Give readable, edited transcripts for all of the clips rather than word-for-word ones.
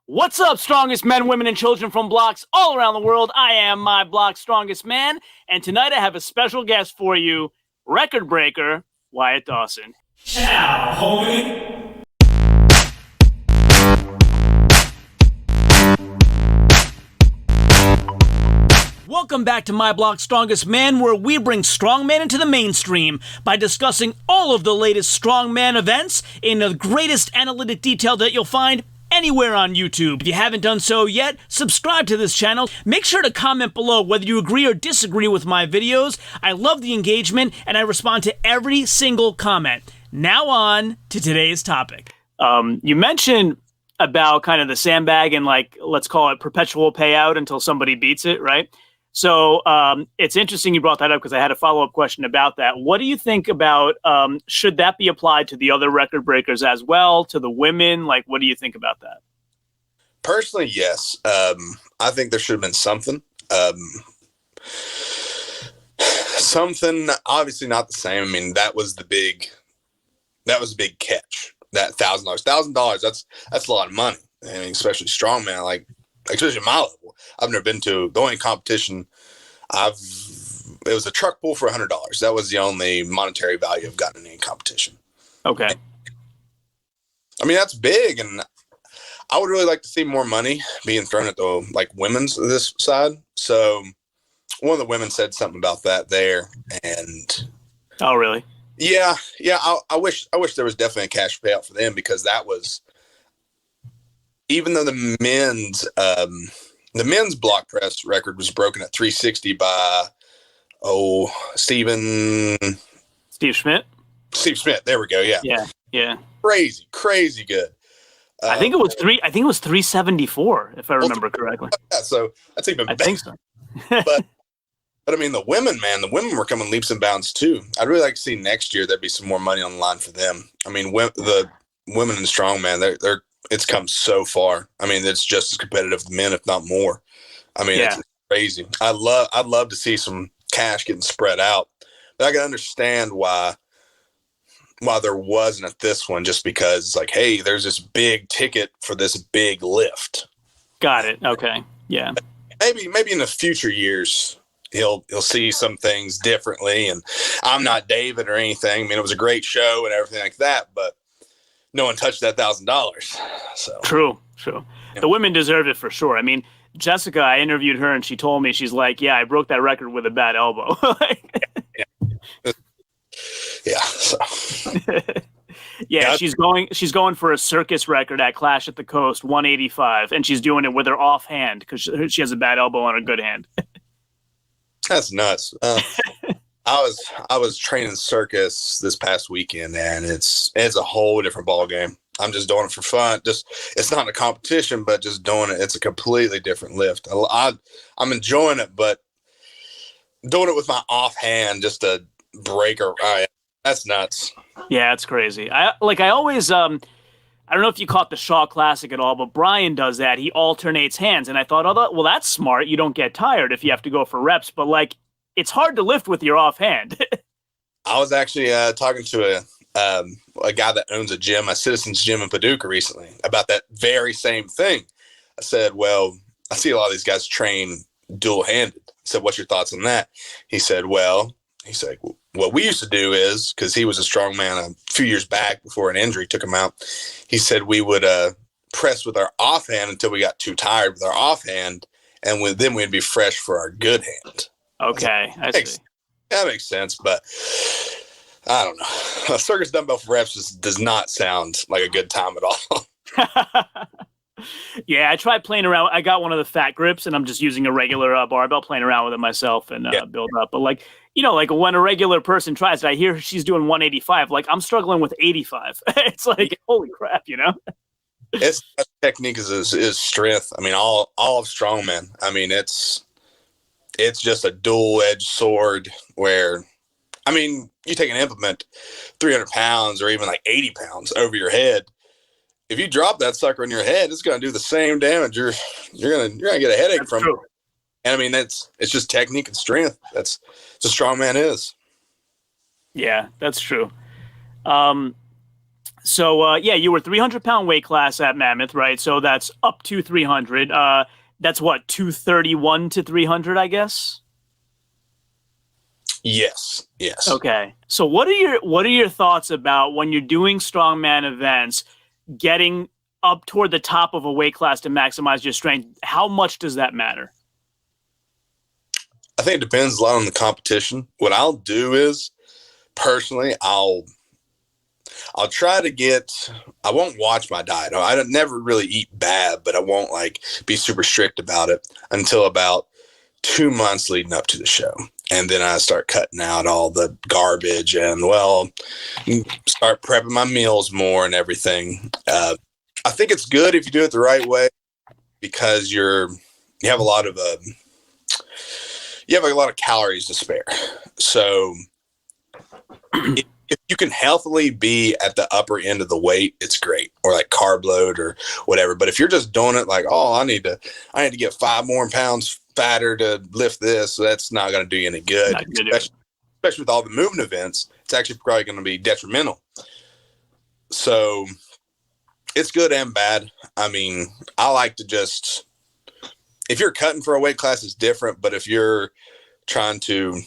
What's up, strongest men, women, and children from blocks all around the world? I am my block's strongest man, and tonight I have a special guest for you, record breaker, WYATT DAWSON. Ciao, homie. Welcome back to My Block's Strongest Man, where we bring strongman into the mainstream by discussing all of the latest strongman events in the greatest analytic detail that you'll find anywhere on YouTube. If you haven't done so yet, subscribe to this channel. Make sure to comment below whether you agree or disagree with my videos. I love the engagement, and I respond to every single comment. Now on to today's topic. You mentioned about kind of the sandbag and, like, let's call it perpetual payout until somebody beats it, right? So it's interesting you brought that up because I had a follow-up question about that. What do you think about, should that be applied to the other record breakers as well, to the women? Like, what do you think about that? Personally, yes. I think there should have been something. Something, obviously not the same. I mean, that was a big catch. That $1,000. That's a lot of money. I mean, especially strongman, like especially my level. I've never been to the only competition it was a truck pull for $100. That was the only monetary value I've gotten in any competition. Okay. I mean, that's big, and I would really like to see more money being thrown at the women's this side. So one of the women said something about that there, and oh, really? Yeah. I wish there was definitely a cash payout for them, because that was, even though the men's block press record was broken at 360 by Steve Schmidt. Steve Schmidt. There we go. Yeah. Crazy good. I think it was 374, if I remember correctly. Yeah, so that's even better. I think so. But I mean, the women were coming leaps and bounds too. I'd really like to see next year there'd be some more money on the line for them. I mean, the women in strongman, it's come so far. I mean, it's just as competitive as men, if not more. I mean, It's crazy. I'd love to see some cash getting spread out, but I can understand why there wasn't at this one, just because it's like, hey, there's this big ticket for this big lift. Got it. Okay. Yeah. Maybe in the future years he'll see some things differently. And I'm not David or anything. I mean, it was a great show and everything like that, but no one touched that $1,000. So True. Yeah. The women deserve it for sure. I mean, Jessica, I interviewed her and she told me, she's like, yeah, I broke that record with a bad elbow. Yeah. So. Yeah, she's going for a circus record at Clash at the Coast, 185, and she's doing it with her off hand because she has a bad elbow on her good hand. That's nuts. I was training circus this past weekend, and it's a whole different ball game. I'm just doing it for fun. It's not a competition, but just doing it. It's a completely different lift. I'm enjoying it, but doing it with my offhand just to break her. That's nuts. Yeah, it's crazy. I always I don't know if you caught the Shaw Classic at all, but Brian does that. He alternates hands, and I thought, well, that's smart. You don't get tired if you have to go for reps, but it's hard to lift with your offhand. I was actually talking to a guy that owns a gym, a Citizens Gym in Paducah, recently about that very same thing. I said, well, I see a lot of these guys train dual-handed. I said, what's your thoughts on that? He said, what we used to do is, because he was a strongman a few years back before an injury took him out, he said we would press with our offhand until we got too tired with our offhand, and then we'd be fresh for our good hand. Okay, I see. That makes sense, but I don't know. A circus dumbbell for reps does not sound like a good time at all. Yeah, I tried playing around. I got one of the fat grips, and I'm just using a regular barbell, playing around with it myself and build up. But when a regular person tries it, I hear she's doing 185. I'm struggling with 85. It's like, holy crap, It's technique is strength. I mean, all of strongman. I mean, it's just a dual-edged sword where, I mean, you take an implement 300 pounds or even 80 pounds over your head. If you drop that sucker on your head, it's going to do the same damage. You're going to get a headache from it. And I mean, it's just technique and strength. That's what strongman is. Yeah, that's true. So, you were 300-pound weight class at Mammoth, right? So that's up to 300. That's what, 231 to 300, I guess? Yes. Okay. So what are your thoughts about when you're doing strongman events, getting up toward the top of a weight class to maximize your strength? How much does that matter? I think it depends a lot on the competition. What I'll do is, personally, I'll try to I won't watch my diet. I don't never really eat bad, but I won't like be super strict about it until about 2 months leading up to the show. And then I start cutting out all the garbage and start prepping my meals more and everything. I think it's good if you do it the right way, because you have a lot of calories to spare. So if you can healthily be at the upper end of the weight, it's great, or like carb load or whatever. But if you're just doing it like, I need to get 5 more pounds fatter to lift this, so that's not going to do you any good, especially with all the movement events. It's actually probably going to be detrimental. So it's good and bad. I mean, I like to if you're cutting for a weight class, it's different. But if you're trying to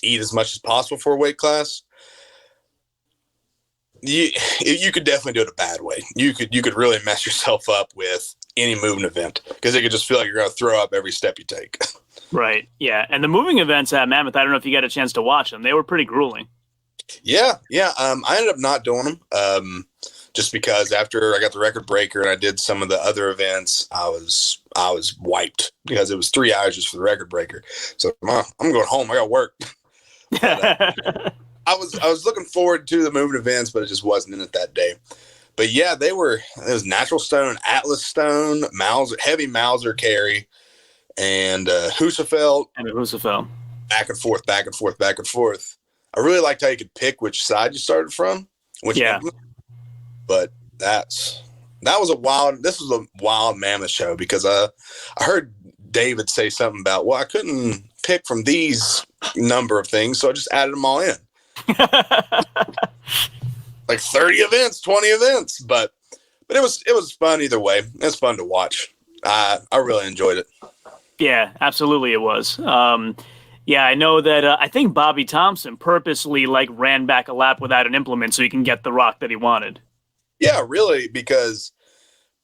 eat as much as possible for a weight class, you could definitely do it a bad way. You could really mess yourself up with any movement event, because it could just feel like you're going to throw up every step you take. Right. Yeah. And the moving events at Mammoth, I don't know if you got a chance to watch them. They were pretty grueling. Yeah. I ended up not doing them. Just because after I got the record breaker and I did some of the other events, I was wiped, because it was 3 hours just for the record breaker. So I'm going home. I got work. But, I was looking forward to the movement events, but it just wasn't in it that day. But yeah, it was natural stone, Atlas stone, heavy Mauser carry, and Husafeld. And Husafeld. Back and forth, back and forth, back and forth. I really liked how you could pick which side you started from. But this was a wild Mammoth show, because I heard David say something about, I couldn't pick from these number of things, so I just added them all in. Like 30 events, 20 events, but it was fun either way. It's fun to watch. I really enjoyed it. Yeah, absolutely it was. I know that I think Bobby Thompson purposely ran back a lap without an implement so he can get the rock that he wanted. Yeah, really, because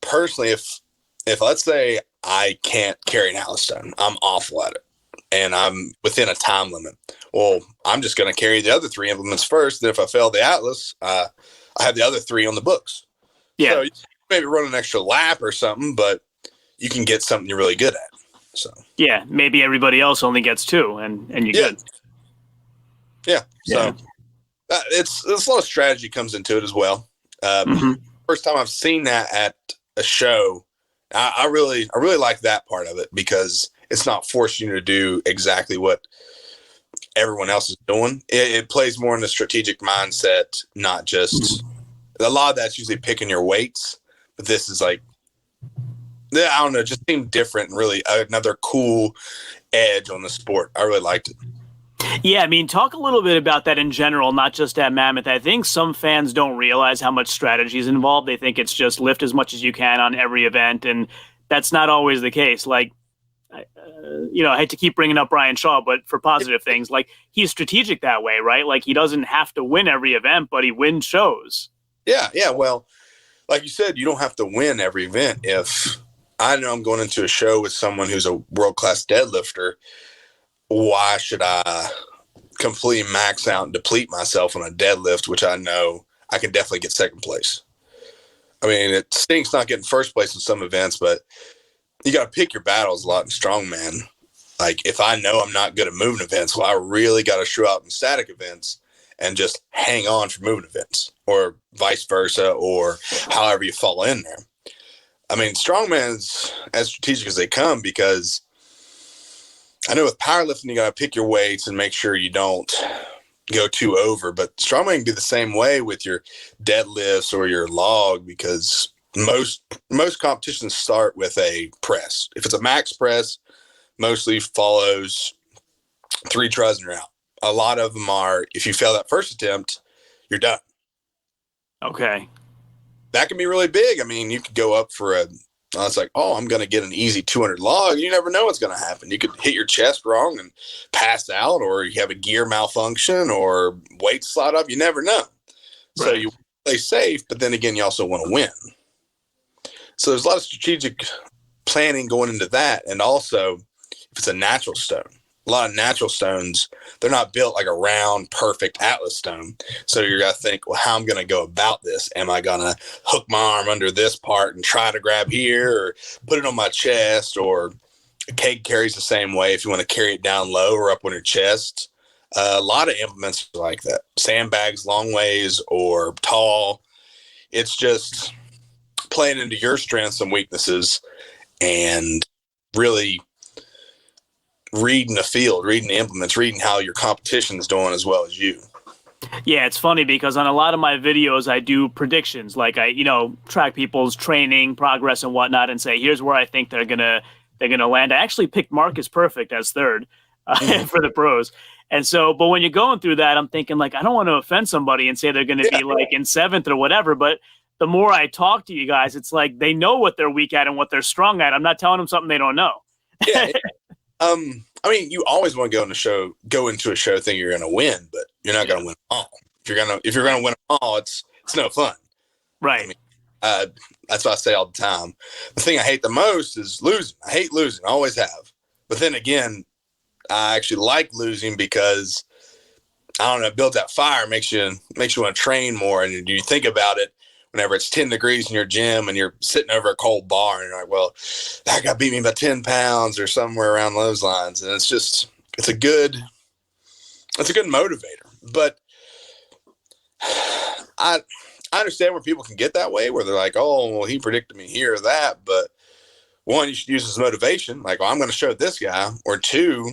personally, if let's say I can't carry an Atlas stone, I'm awful at it, and I'm within a time limit. Well, I'm just going to carry the other 3 implements first. Then if I fail the Atlas, I have the other 3 on the books. Yeah. So you maybe run an extra lap or something, but you can get something you're really good at. So yeah, maybe everybody else only gets 2, and you're good. Yeah. So it's a lot of strategy comes into it as well. First time I've seen that at a show, I really like that part of it, because it's not forcing you to do exactly what everyone else is doing. It plays more in the strategic mindset, not just a lot of that's usually picking your weights, but this is like, I don't know, just seemed different and really another cool edge on the sport. I really liked it. Yeah, I mean, talk a little bit about that in general, not just at Mammoth. I think some fans don't realize how much strategy is involved. They think it's just lift as much as you can on every event, and that's not always the case. I hate to keep bringing up Brian Shaw, but for positive things, he's strategic that way, right? He doesn't have to win every event, but he wins shows. Yeah. Well, like you said, you don't have to win every event. If I know I'm going into a show with someone who's a world-class deadlifter, why should I completely max out and deplete myself on a deadlift, which I know I can definitely get second place? I mean, it stinks not getting first place in some events, but you got to pick your battles a lot in strongman. If I know I'm not good at movement events, well, I really got to show out in static events and just hang on for movement events, or vice versa, or however you fall in there. I mean, strongman's as strategic as they come, because I know with powerlifting, you got to pick your weights and make sure you don't go too over, but strongman can be the same way with your deadlifts or your log, because most competitions start with a press. If it's a max press, mostly follows 3 tries and you're out. A lot of them are, if you fail that first attempt, you're done. Okay. That can be really big. I mean, you could go up for it's like, oh, I'm going to get an easy 200 log. You never know what's going to happen. You could hit your chest wrong and pass out, or you have a gear malfunction or weight slide up. You never know. So Right. you play safe, but then again, you also want to win. So there's a lot of strategic planning going into that. And also, if it's a natural stone, a lot of natural stones, they're not built like a round, perfect Atlas stone. So you're going to think, well, how am I going to go about this? Am I going to hook my arm under this part and try to grab here, or put it on my chest? Or a keg carries the same way if you want to carry it down low or up on your chest. A lot of implements are like that. Sandbags long ways or tall. It's just playing into your strengths and weaknesses and really reading the field, reading the implements, reading how your competition's doing as well as you. Yeah, it's funny because on a lot of my videos, I do predictions. Like I, track people's training progress and whatnot, and say, here's where I think they're gonna land. I actually picked Marcus Perfect as third for the pros. And so, but when you're going through that, I'm thinking like, I don't want to offend somebody and say they're going to be like in seventh or whatever. But the more I talk to you guys, it's like they know what they're weak at and what they're strong at. I'm not telling them something they don't know. Yeah. I mean, you always want to go into a show thinking you're going to win, but you're not going to win them all. If you're going to win them all, it's no fun. Right. I mean, that's what I say all the time. The thing I hate the most is losing. I hate losing. I always have. But then again, I actually like losing because, I don't know, builds that fire, makes you want to train more. And you think about it whenever it's 10 degrees in your gym and you're sitting over a cold bar and you're like, well, that guy beat me by 10 pounds or somewhere around those lines. And it's a good motivator. But I understand where people can get that way, where they're like, oh, well, he predicted me here or that. But one, you should use as motivation. Like, well, I'm going to show this guy. Or two,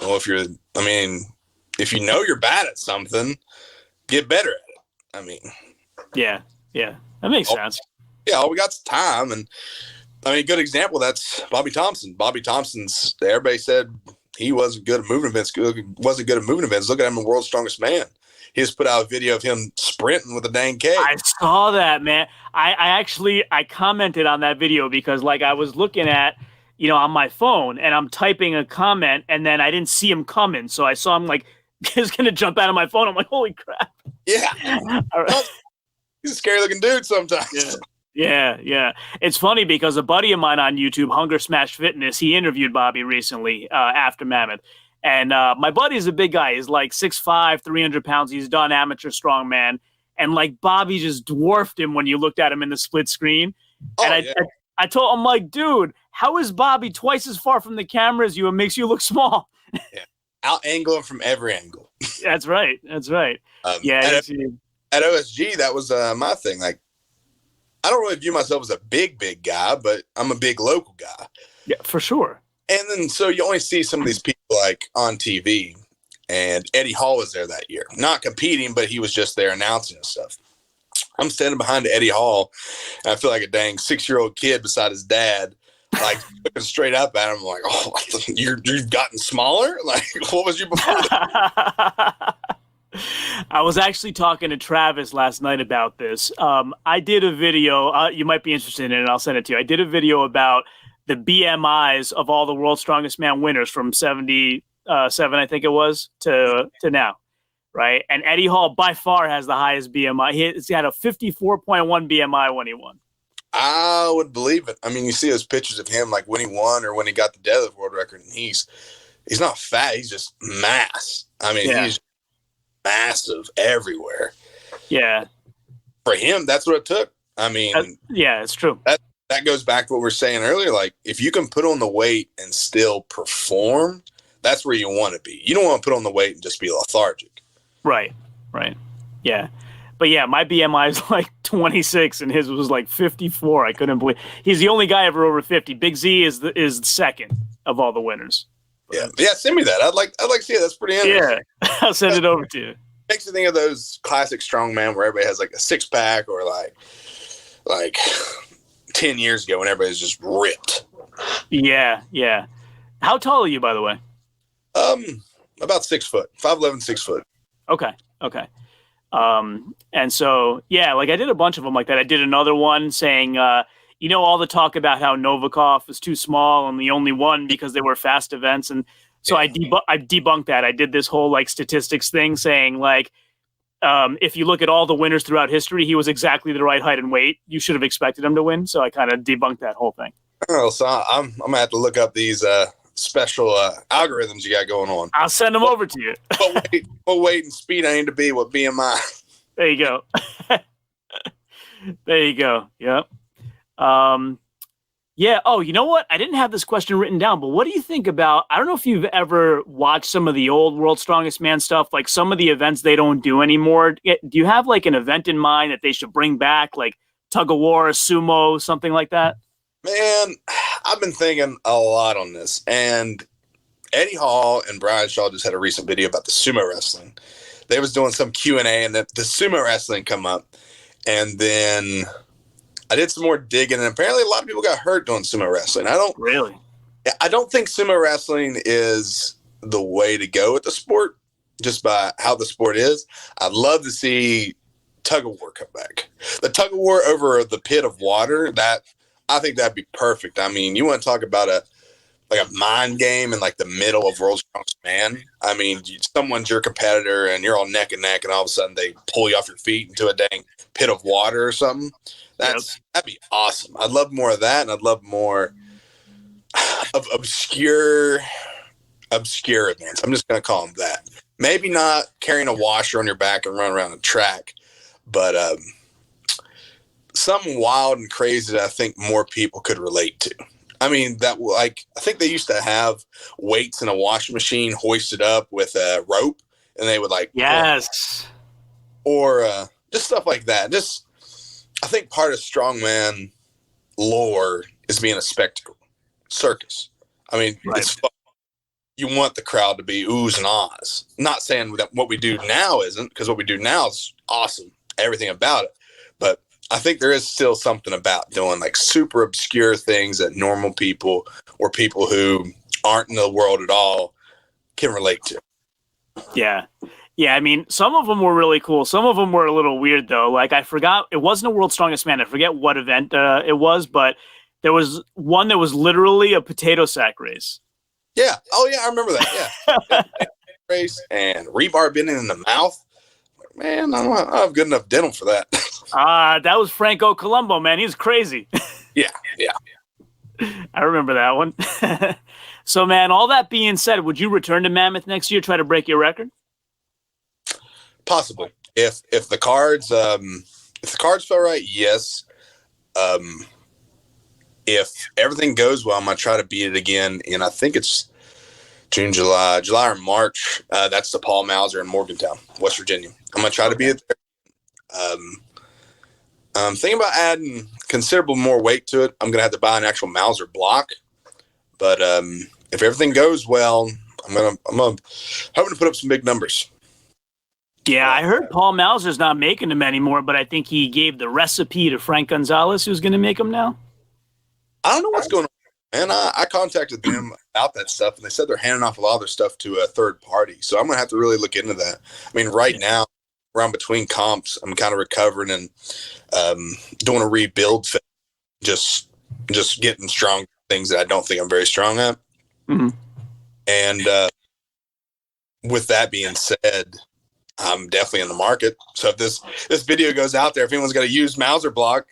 well, if you know you're bad at something, get better at it. I mean, yeah, that makes sense. Yeah, all we got's time. And I mean, a good example, that's Bobby Thompson. Bobby Thompson's, everybody said he wasn't good at moving events. Look at him in World's Strongest Man. He just put out a video of him sprinting with a dang keg. I saw that, man. I commented on that video because like I was looking at, on my phone and I'm typing a comment and then I didn't see him coming. So I saw him like, he's going to jump out of my phone. I'm like, holy crap. Yeah. All right. He's a scary looking dude sometimes. Yeah. It's funny because a buddy of mine on YouTube, Hunger Smash Fitness, he interviewed Bobby recently after Mammoth. And my buddy's a big guy. He's like 6'5", 300 pounds. He's done amateur strongman. And like Bobby just dwarfed him when you looked at him in the split screen. And I told him, like, dude, how is Bobby twice as far from the camera as you and makes you look small? Yeah. Out angle him from every angle. That's right. At OSG, that was my thing. Like, I don't really view myself as a big guy, but I'm a big local guy. Yeah, for sure. And then, so you only see some of these people like on TV, and Eddie Hall was there that year, not competing, but he was just there announcing and stuff. I'm standing behind Eddie Hall, and I feel like a dang 6-year-old kid beside his dad, like looking straight up at him, like, "Oh, you've gotten smaller. Like, what was you before that?" I was actually talking to Travis last night about this. I did a video. You might be interested in it. I'll send it to you. I did a video about the BMIs of all the World's Strongest Man winners from 77, I think it was, to now. Right. And Eddie Hall by far has the highest BMI. He's got a 54.1 BMI when he won. I would believe it. I mean, you see those pictures of him like when he won or when he got the deadlift world record, and he's not fat. He's just mass. I mean, he's massive everywhere. Yeah. For him, that's what it took. I mean, it's true. That goes back to what we were saying earlier. Like, if you can put on the weight and still perform, that's where you want to be. You don't want to put on the weight and just be lethargic. Right. Yeah. But yeah, my BMI is like 26 and his was like 54. I couldn't believe he's the only guy ever over 50. Big Z is second of all the winners. Yeah. Send me that. I'd like to see it. That's pretty interesting. Yeah. I'll send it over to you. Makes you think of those classic strongman where everybody has like a 6-pack, or like 10 years ago when everybody's just ripped. Yeah. How tall are you, by the way? About 6 foot, 5'11", 6 foot. Okay. And so, yeah, like I did a bunch of them like that. I did another one saying, all the talk about how Novikov is too small and the only one because they were fast events. And so I debunked that. I did this whole like statistics thing saying like, if you look at all the winners throughout history, he was exactly the right height and weight. You should have expected him to win. So I kind of debunked that whole thing. Oh, so I'm gonna have to look up these special algorithms you got going on. I'll send them over to you. what weight and speed I need to be with BMI. There you go. There you go. Yep. Yeah. Oh, you know what? I didn't have this question written down, but what do you think about, I don't know if you've ever watched some of the old World's Strongest Man stuff, like some of the events they don't do anymore. Do you have like an event in mind that they should bring back, like tug of war, sumo, something like that? Man, I've been thinking a lot on this, and Eddie Hall and Brian Shaw just had a recent video about the sumo wrestling. They was doing some Q&A, and the sumo wrestling come up, and then I did some more digging, and apparently a lot of people got hurt doing sumo wrestling. I don't think sumo wrestling is the way to go with the sport, just by how the sport is. I'd love to see tug of war come back. The tug of war over the pit of water, I think that'd be perfect. I mean, you want to talk about a mind game in like the middle of World's Strongest Man. I mean, someone's your competitor and you're all neck and neck, and all of a sudden they pull you off your feet into a dang pit of water or something. That'd be awesome. I'd love more of that, and I'd love more of obscure events. I'm just gonna call them that. Maybe not carrying a washer on your back and run around a track, but something wild and crazy that I think more people could relate to. I mean, I think they used to have weights in a washing machine hoisted up with a rope, and they would or just stuff like that. Just, I think part of strongman lore is being a spectacle, circus. I mean, it's fun. You want the crowd to be oohs and ahs. Not saying that what we do now isn't, because what we do now is awesome, everything about it. But I think there is still something about doing like super obscure things that normal people or people who aren't in the world at all can relate to. Yeah. Yeah. I mean, some of them were really cool. Some of them were a little weird though. Like I forgot, it wasn't a World's Strongest Man. I forget what event it was, but there was one that was literally a potato sack race. Yeah. Oh yeah. I remember that. Yeah. Race and rebar bending in the mouth. Man, I don't have good enough dental for that. That was Franco Colombo, man. He's crazy. Yeah. I remember that one. So, man, all that being said, would you return to Mammoth next year, try to break your record? Possibly. If the cards fell right, yes. If everything goes well, I'm gonna try to beat it again, and I think it's June, July or March. That's the Paul Mauser in Morgantown, West Virginia. I'm going to try to be it there. I'm thinking about adding considerable more weight to it. I'm going to have to buy an actual Mauser block. But if everything goes well, I'm hoping to put up some big numbers. Yeah, I heard Paul Mauser's not making them anymore, but I think he gave the recipe to Frank Gonzalez, who's going to make them now. I don't know what's going on. And I contacted them about that stuff, and they said they're handing off a lot of their stuff to a third party. So I'm going to have to really look into that. I mean, right now, around between comps, I'm kind of recovering and doing a rebuild phase, just getting strong things that I don't think I'm very strong at. Mm-hmm. And with that being said, I'm definitely in the market. So if this video goes out there, if anyone's got a used Mauser block,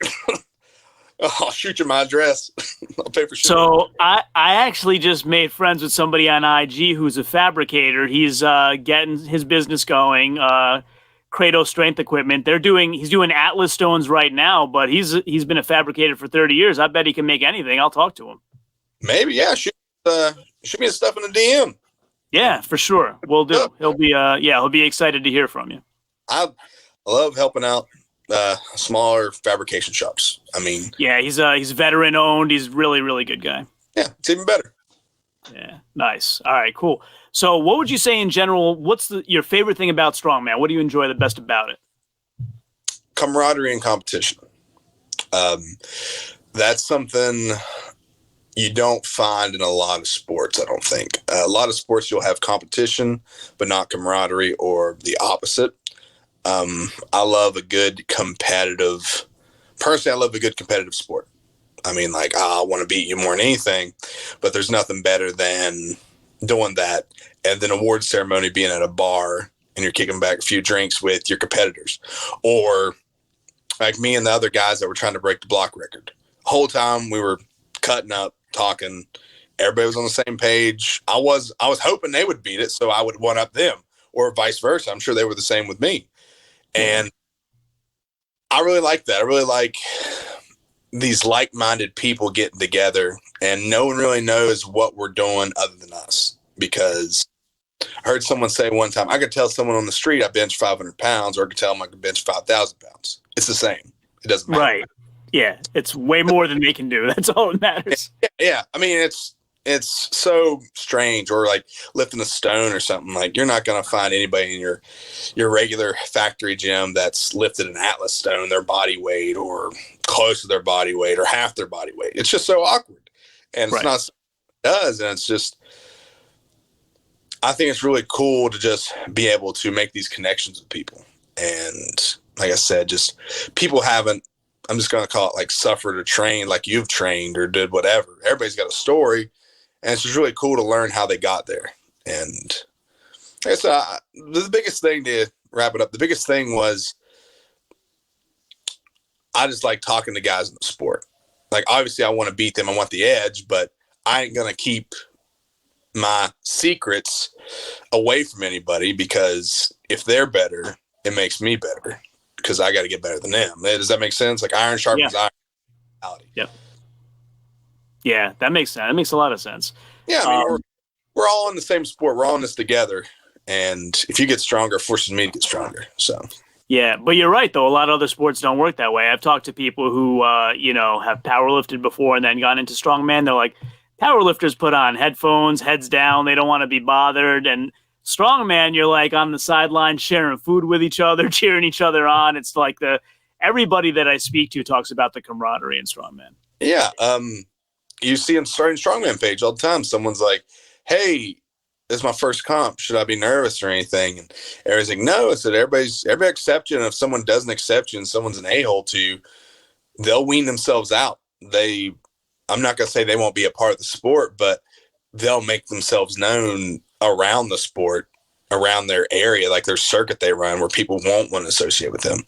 I'll shoot you my address. I'll pay for shipping. So I actually just made friends with somebody on IG who's a fabricator. He's getting his business going. Kratos Strength Equipment. He's doing Atlas stones right now, but he's been a fabricator for 30 years. I bet he can make anything. I'll talk to him. Maybe, yeah. Shoot me his stuff in the DM. Yeah, for sure. We'll do. He'll be excited to hear from you. I love helping out smaller fabrication shops. I mean, yeah, he's veteran owned. He's really, really good guy. Yeah, it's even better. Yeah, nice. All right, cool. So what would you say in general, what's your favorite thing about Strongman? What do you enjoy the best about it? Camaraderie and competition. That's something you don't find in a lot of sports, I don't think. A lot of sports you'll have competition, but not camaraderie, or the opposite. I love a good competitive. Personally, I love a good competitive sport. I mean, like, I want to beat you more than anything, but there's nothing better than doing that. And then award ceremony being at a bar and you're kicking back a few drinks with your competitors, or like me and the other guys that were trying to break the block record. Whole time we were cutting up, talking. Everybody was on the same page. I was hoping they would beat it, so I would one up them, or vice versa. I'm sure they were the same with me. And I really like that. I really like these like-minded people getting together, and no one really knows what we're doing other than us. Because I heard someone say one time, I could tell someone on the street I bench 500 pounds, or I could tell them I could bench 5,000 pounds. It's the same. It doesn't matter. Right. Yeah. It's way more than they can do. That's all that matters. Yeah. I mean, it's so strange. Or like lifting a stone or something. Like, you're not going to find anybody in your regular factory gym that's lifted an Atlas stone, their body weight, or close to their body weight, or half their body weight. It's just so awkward. And it's not something it does. And it's just, I think it's really cool to just be able to make these connections with people. And like I said, just people haven't, I'm just going to call it like suffered or trained like you've trained or did whatever. Everybody's got a story, and it's just really cool to learn how they got there. And I guess the biggest thing, to wrap it up, the biggest thing was I just like talking to guys in the sport. Like, obviously I want to beat them. I want the edge, but I ain't going to keep my secrets away from anybody, because if they're better, it makes me better, because I got to get better than them. Does that make sense? Like, iron sharpens iron. Yep. Yeah, that makes sense. That makes a lot of sense. Yeah, I mean, we're all in the same sport. We're all in this together. And if you get stronger, it forces me to get stronger. So. Yeah, but you're right, though. A lot of other sports don't work that way. I've talked to people who, have powerlifted before and then gone into strongman. They're like, powerlifters put on headphones, heads down. They don't want to be bothered. And strongman, you're like on the sideline sharing food with each other, cheering each other on. It's like everybody that I speak to talks about the camaraderie in strongman. Yeah. You see on starting strongman page all the time, someone's like, hey, this is my first comp. Should I be nervous or anything? And everybody's like, no. I said, everybody accepts you. And if someone doesn't accept you and someone's an a-hole to you, they'll wean themselves out. I'm not going to say they won't be a part of the sport, but they'll make themselves known around the sport, around their area, like their circuit they run, where people won't want to associate with them.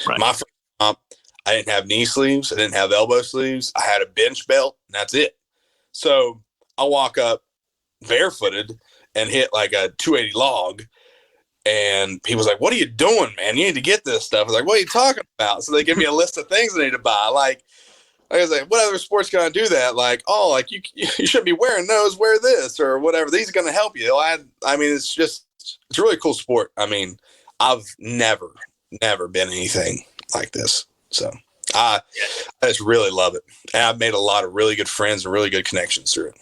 Right. My first comp, I didn't have knee sleeves. I didn't have elbow sleeves. I had a bench belt, and that's it. So I walk up barefooted and hit like a 280 log, and people's like, what are you doing, man? You need to get this stuff. I was like, what are you talking about? So they give me a list of things I need to buy. Like I was like, what other sport's going to do that? Like, oh, like you shouldn't be wearing those, wear this or whatever. These are going to help you. I mean, it's a really cool sport. I mean, I've never been anything like this. So I just really love it. And I've made a lot of really good friends and really good connections through it.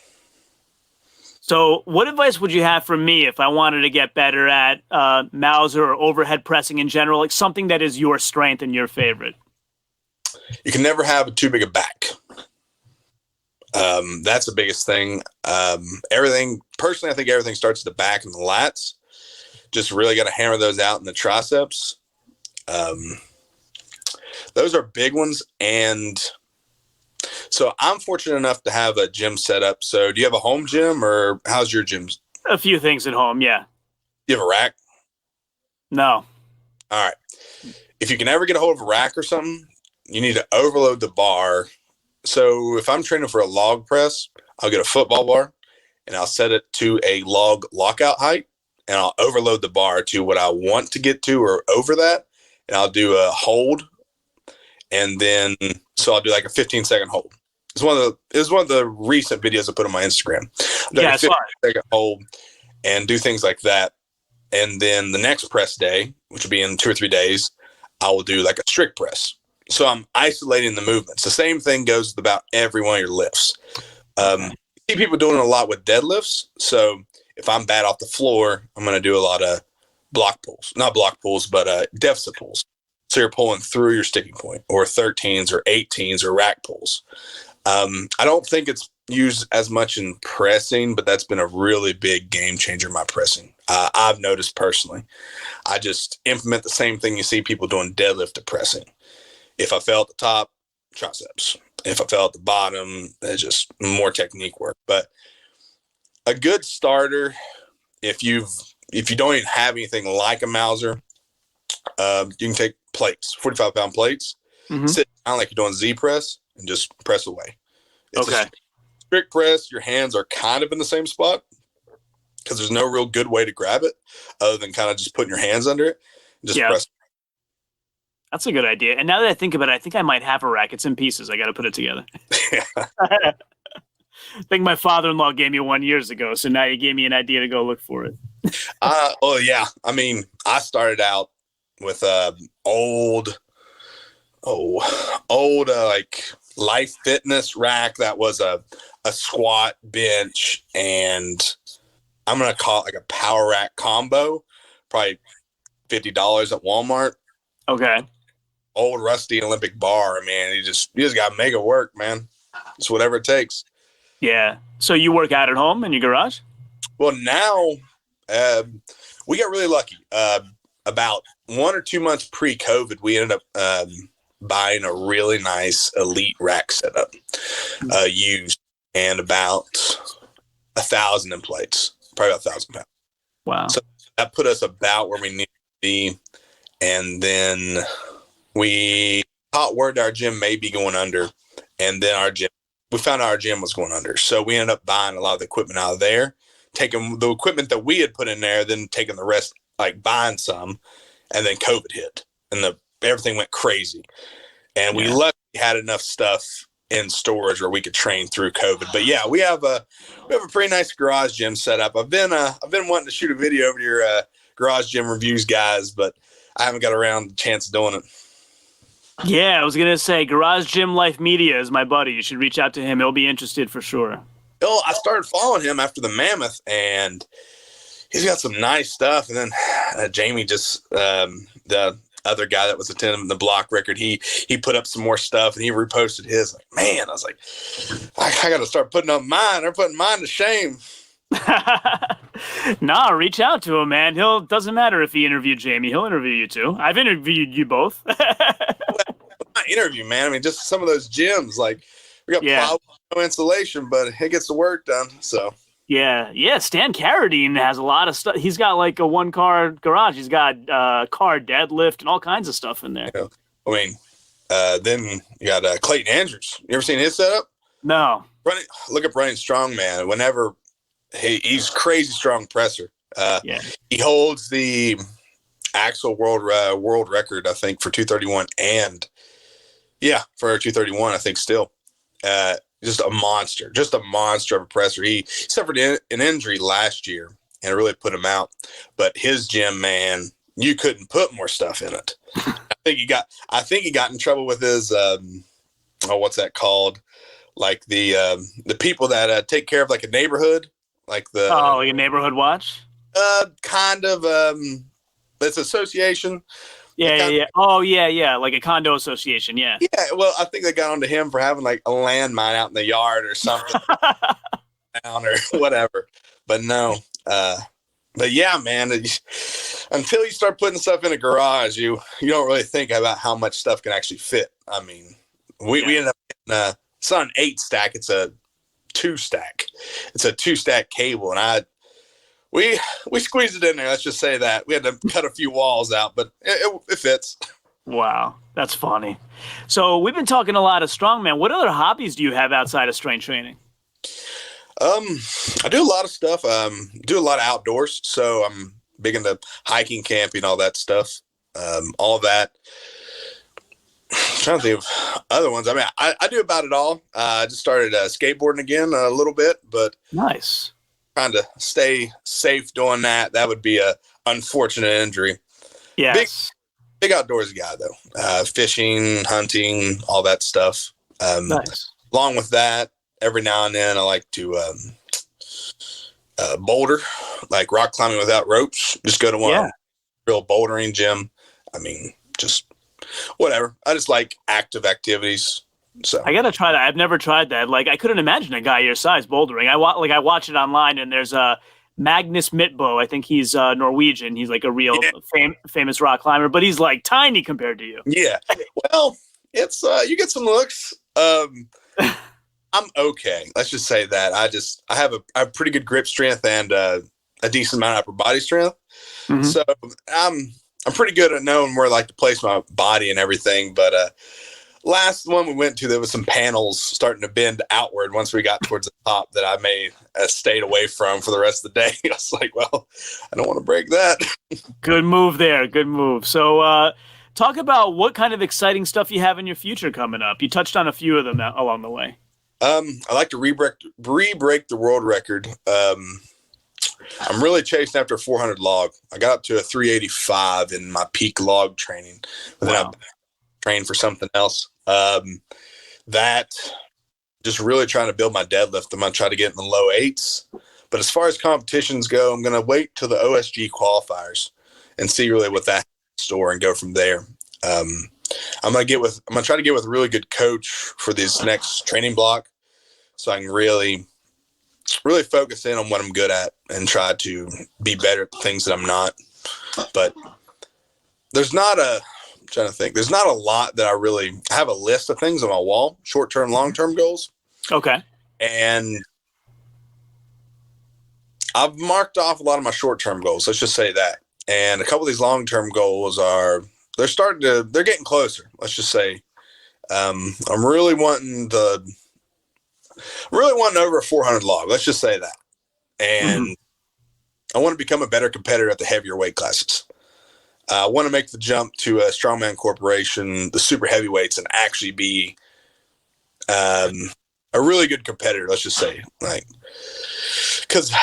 So what advice would you have for me if I wanted to get better at Mauser or overhead pressing in general, like something that is your strength and your favorite? You can never have too big a back. That's the biggest thing. Everything, personally, I think everything starts at the back and the lats. Just really got to hammer those out in the triceps. Those are big ones. And so I'm fortunate enough to have a gym set up. So do you have a home gym, or how's your gym? A few things at home, yeah. You have a rack? No. All right. If you can ever get a hold of a rack or something, you need to overload the bar. So if I'm training for a log press, I'll get a football bar and I'll set it to a log lockout height, and I'll overload the bar to what I want to get to or over that. And I'll do a hold. And then, so I'll do like a 15-second hold. It was one of the recent videos I put on my Instagram. Yeah, a 15-second hold and do things like that. And then the next press day, which will be in 2 or 3 days, I will do like a strict press. So I'm isolating the movements. The same thing goes with about every one of your lifts. You see people doing it a lot with deadlifts. So if I'm bad off the floor, I'm going to do a lot of block pulls. Not block pulls, but deficit pulls. So you're pulling through your sticking point, or 13s or 18s or rack pulls. I don't think it's used as much in pressing, but that's been a really big game changer in my pressing. I've noticed personally. I just implement the same thing you see people doing deadlift to pressing. If I fell at the top, triceps. If I fell at the bottom, it's just more technique work. But a good starter, if you don't even have anything like a Mauser, you can take plates, 45-pound plates, sit down like you're doing Z press, and just press away. It's a strict press. Your hands are kind of in the same spot because there's no real good way to grab it other than kind of just putting your hands under it and just press. That's a good idea. And now that I think about it, I think I might have a rack. It's in pieces. I got to put it together. I think my father-in-law gave me one years ago, so now you gave me an idea to go look for it. Oh yeah. I mean, I started out with old like Life Fitness rack that was a squat, bench, and I'm gonna call it like a power rack combo, probably $50 at Walmart. Okay. Old rusty Olympic bar, man. You just gotta make it work, man. It's whatever it takes. Yeah. So you work out at home in your garage? Well, now we got really lucky. About 1 or 2 months pre-COVID, we ended up buying a really nice Elite rack setup, used, and about 1,000 in plates, probably about 1,000 pounds. Wow. So that put us about where we need to be. And then we caught word our gym may be going under. And then we found out our gym was going under. So we ended up buying a lot of the equipment out of there, taking the equipment that we had put in there, then taking the rest, like buying some. And then COVID hit and everything went crazy. And we luckily had enough stuff in storage where we could train through COVID. But yeah, we have a pretty nice garage gym set up. I've been wanting to shoot a video over to your garage gym reviews, guys, but I haven't got around the chance of doing it. Yeah, I was gonna say Garage Gym Life Media is my buddy. You should reach out to him. He'll be interested for sure. Oh, I started following him after the Mammoth, and he's got some nice stuff. And then Jamie, just the other guy that was attending the block record, he put up some more stuff and he reposted his. Like, man, I was like, I got to start putting up mine. They're putting mine to shame. Nah, reach out to him, man. Doesn't matter if he interviewed Jamie. He'll interview you too. I've interviewed you both. Not interview, man. I mean, just some of those gyms. Like, we got no insulation, but it gets the work done. So. Yeah. Stan Carradine has a lot of stuff. He's got like a 1-car garage. He's got car deadlift and all kinds of stuff in there. Yeah. I mean, then you got Clayton Andrews. You ever seen his setup? No. Look up Running Strongman. Whenever he's crazy strong presser. He holds the actual world record, I think, for 231 and for 231, I think still. Just a monster of a presser. He suffered an injury last year and it really put him out. But his gym, man, you couldn't put more stuff in it. I think he got in trouble with his what's that called? Like the people that take care of like a neighborhood, like like a neighborhood watch. Kind of. It's association. Yeah. Oh, yeah. Like a condo association. Yeah. Yeah. Well, I think they got onto him for having like a landmine out in the yard or something, down or whatever. But no. But yeah, man. Until you start putting stuff in a garage, you don't really think about how much stuff can actually fit. I mean, we ended up getting it's not an 8-stack. It's a 2-stack. It's a 2-stack cable, and we squeezed it in there. Let's just say that we had to cut a few walls out, but it fits. Wow, that's funny. So we've been talking a lot of strongman. What other hobbies do you have outside of strength training? I do a lot of stuff. Do a lot of outdoors. So I'm big into hiking, camping, all that stuff. All of that. I'm trying to think of other ones. I mean, I do about it all. I just started skateboarding again a little bit, but nice. Trying to stay safe doing that. That would be a unfortunate injury. Yes. Big outdoorsy guy though. Fishing, hunting, all that stuff. Nice. Along with that, every now and then I like to boulder, like rock climbing without ropes. Just go to one real bouldering gym. I mean, just whatever. I just like active activities. So I gotta try that. I've never tried that. Like, I couldn't imagine a guy your size bouldering. I watch it online, and there's a Magnus Mitbo. I think he's Norwegian. He's like a real famous rock climber, but he's like tiny compared to you. Yeah. Well, it's you get some looks. I'm okay. Let's just say that I have pretty good grip strength and a decent amount of upper body strength. Mm-hmm. So I'm pretty good at knowing where like to place my body and everything. But last one we went to, there was some panels starting to bend outward once we got towards the top that I may have stayed away from for the rest of the day. I was like, well, I don't want to break that. Good move there. Good move. So talk about what kind of exciting stuff you have in your future coming up. You touched on a few of them along the way. I like to re-break the world record. I'm really chasing after a 400 log. I got up to a 385 in my peak log training. But then I trained for something else. That just really trying to build my deadlift. I'm going to try to get in the low 8s. But as far as competitions go, I'm going to wait till the OSG qualifiers and see really what that has in store and go from there. I'm gonna try to get with a really good coach for this next training block, so I can really focus in on what I'm good at and try to be better at the things that I'm not. But there's not a lot that I have a list of things on my wall, short-term, long-term goals. Okay. And I've marked off a lot of my short-term goals. Let's just say that. And a couple of these long-term goals they're getting closer. Let's just say, I'm really wanting over a 400 log. Let's just say that. And I want to become a better competitor at the heavier weight classes. I want to make the jump to a Strongman Corporation, the super heavyweights, and actually be a really good competitor. Let's just say, like, because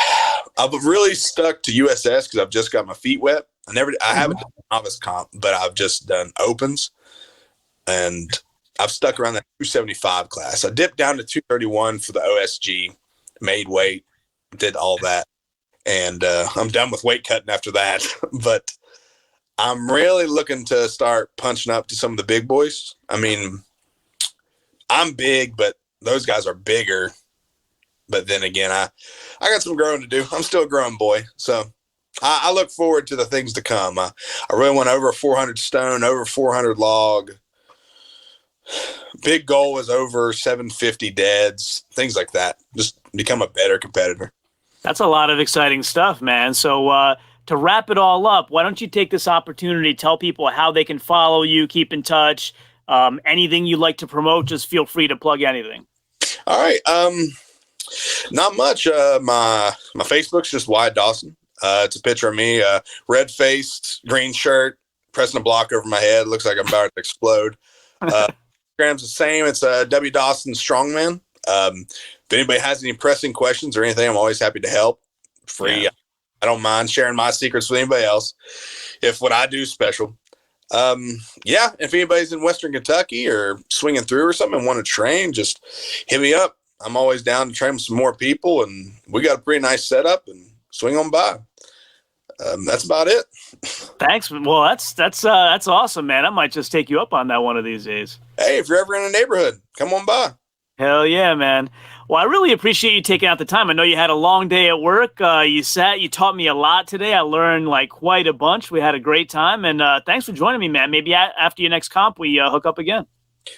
I've really stuck to USS because I've just got my feet wet. I haven't done novice comp, but I've just done opens, and I've stuck around that 275 class. I dipped down to 231 for the OSG, made weight, did all that, and I'm done with weight cutting after that. But I'm really looking to start punching up to some of the big boys. I mean, I'm big, but those guys are bigger. But then again, I got some growing to do. I'm still a growing boy, so I look forward to the things to come. I really want over 400 stone, over 400 log. Big goal is over 750 deads, things like that. Just become a better competitor. That's a lot of exciting stuff, man. So to wrap it all up, why don't you take this opportunity to tell people how they can follow you, keep in touch, anything you'd like to promote, just feel free to plug anything. All right. Not much. My Facebook's just WYATT DAWSON. It's a picture of me, red-faced, green shirt, pressing a block over my head. Looks like I'm about to explode. Instagram's the same. It's W Dawson Strongman. If anybody has any pressing questions or anything, I'm always happy to help. Free. Yeah. I don't mind sharing my secrets with anybody else if what I do is special. If anybody's in Western Kentucky or swinging through or something and want to train, just hit me up. I'm always down to train with some more people, and we got a pretty nice setup, and swing on by. That's about it. Thanks. Well, that's awesome, man. I might just take you up on that one of these days. Hey, if you're ever in a neighborhood, come on by. Hell yeah, man. Well, I really appreciate you taking out the time. I know you had a long day at work. You taught me a lot today. I learned like quite a bunch. We had a great time, and thanks for joining me, man. Maybe after your next comp, we hook up again.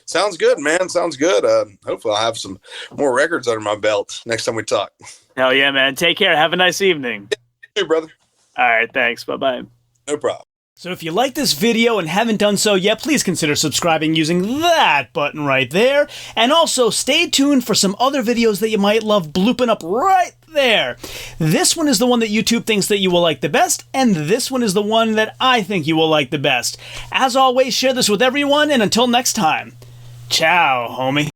Sounds good, man. Sounds good. Hopefully I'll have some more records under my belt next time we talk. Hell yeah, man. Take care. Have a nice evening. Yeah, you too, brother. All right. Thanks. Bye-bye. No problem. So if you like this video and haven't done so yet, please consider subscribing using that button right there. And also stay tuned for some other videos that you might love blooping up right there. This one is the one that YouTube thinks that you will like the best, and this one is the one that I think you will like the best. As always, share this with everyone, and until next time, ciao, homie.